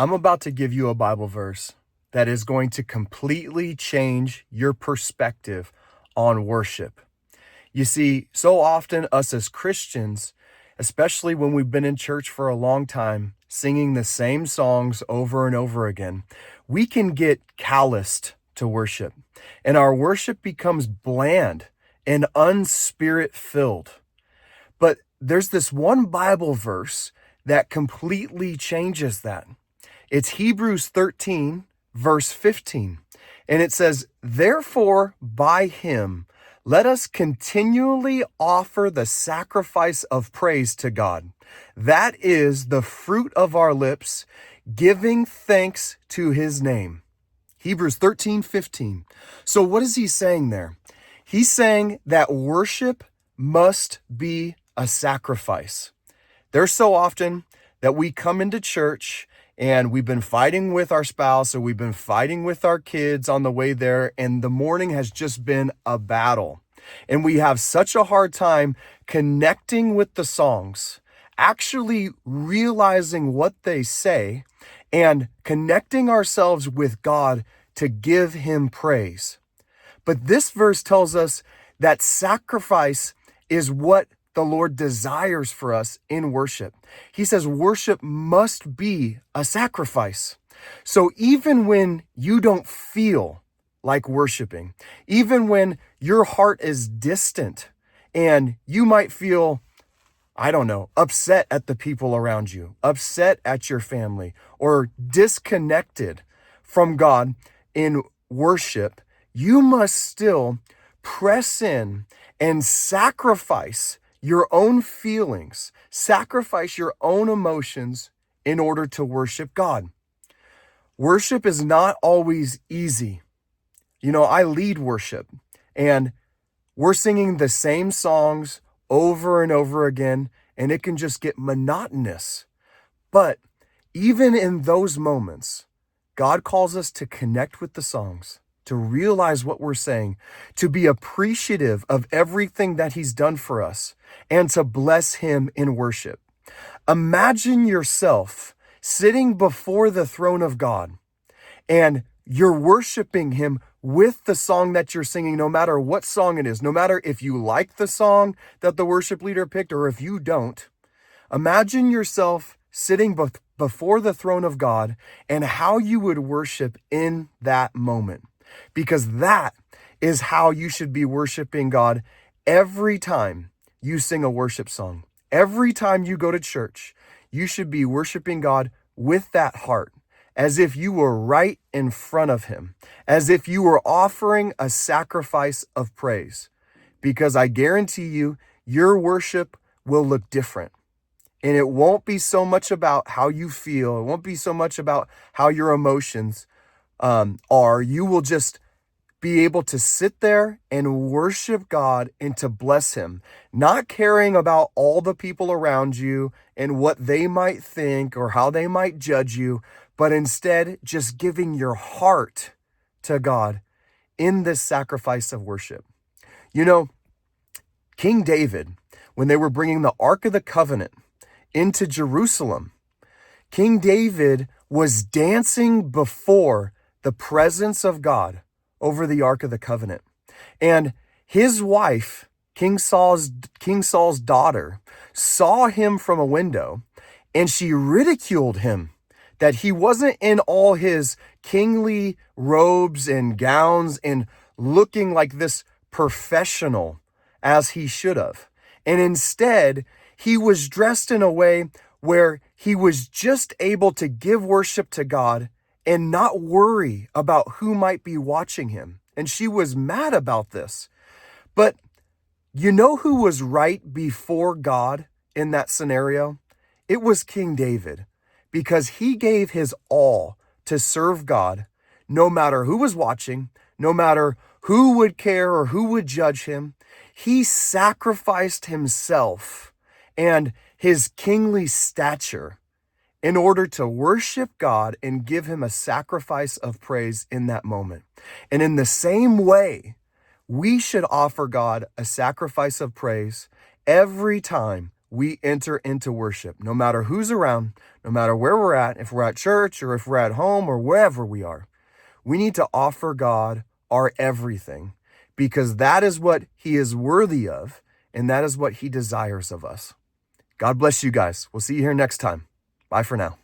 I'm about to give you a Bible verse that is going to completely change your perspective on worship. You see, so often us as Christians, especially when we've been in church for a long time, singing the same songs over and over again, we can get calloused to worship, and our worship becomes bland and unspirit filled. But there's this one Bible verse that completely changes that. It's Hebrews 13, verse 15. And it says, "Therefore, by him, let us continually offer the sacrifice of praise to God. That is the fruit of our lips, giving thanks to his name." Hebrews 13, 15. So what is he saying there? He's saying that worship must be a sacrifice. There's so often that we come into church and we've been fighting with our spouse or we've been fighting with our kids on the way there, and the morning has just been a battle. And we have such a hard time connecting with the songs, actually realizing what they say, and connecting ourselves with God to give him praise. But this verse tells us that sacrifice is what the Lord desires for us in worship. He says worship must be a sacrifice. So even when you don't feel like worshiping, even when your heart is distant and you might feel, upset at the people around you, upset at your family, or disconnected from God in worship, you must still press in and sacrifice your own feelings, sacrifice your own emotions in order to worship God. Worship is not always easy. I lead worship, and we're singing the same songs over and over again, and it can just get monotonous. But even in those moments, God calls us to connect with the songs, to realize what we're saying, to be appreciative of everything that he's done for us, and to bless him in worship. Imagine yourself sitting before the throne of God, and you're worshiping him with the song that you're singing, no matter what song it is, no matter if you like the song that the worship leader picked or if you don't. Imagine yourself sitting before the throne of God and how you would worship in that moment. Because that is how you should be worshiping God every time you sing a worship song. Every time you go to church, you should be worshiping God with that heart, as if you were right in front of him, as if you were offering a sacrifice of praise. Because I guarantee you, your worship will look different. And it won't be so much about how you feel. It won't be so much about how your emotions are. You will just be able to sit there and worship God and to bless him, not caring about all the people around you and what they might think or how they might judge you, but instead just giving your heart to God in this sacrifice of worship. King David, when they were bringing the Ark of the Covenant into Jerusalem, King David was dancing before the presence of God over the Ark of the Covenant. And his wife, King Saul's daughter, saw him from a window, and she ridiculed him that he wasn't in all his kingly robes and gowns and looking like this professional as he should have. And instead, he was dressed in a way where he was just able to give worship to God and not worry about who might be watching him. And she was mad about this. But you know who was right before God in that scenario? It was King David, because he gave his all to serve God, no matter who was watching, no matter who would care or who would judge him. He sacrificed himself and his kingly stature in order to worship God and give him a sacrifice of praise in that moment. And in the same way, we should offer God a sacrifice of praise every time we enter into worship, no matter who's around, no matter where we're at, if we're at church or if we're at home or wherever we are. We need to offer God our everything because that is what he is worthy of, and that is what he desires of us. God bless you guys. We'll see you here next time. Bye for now.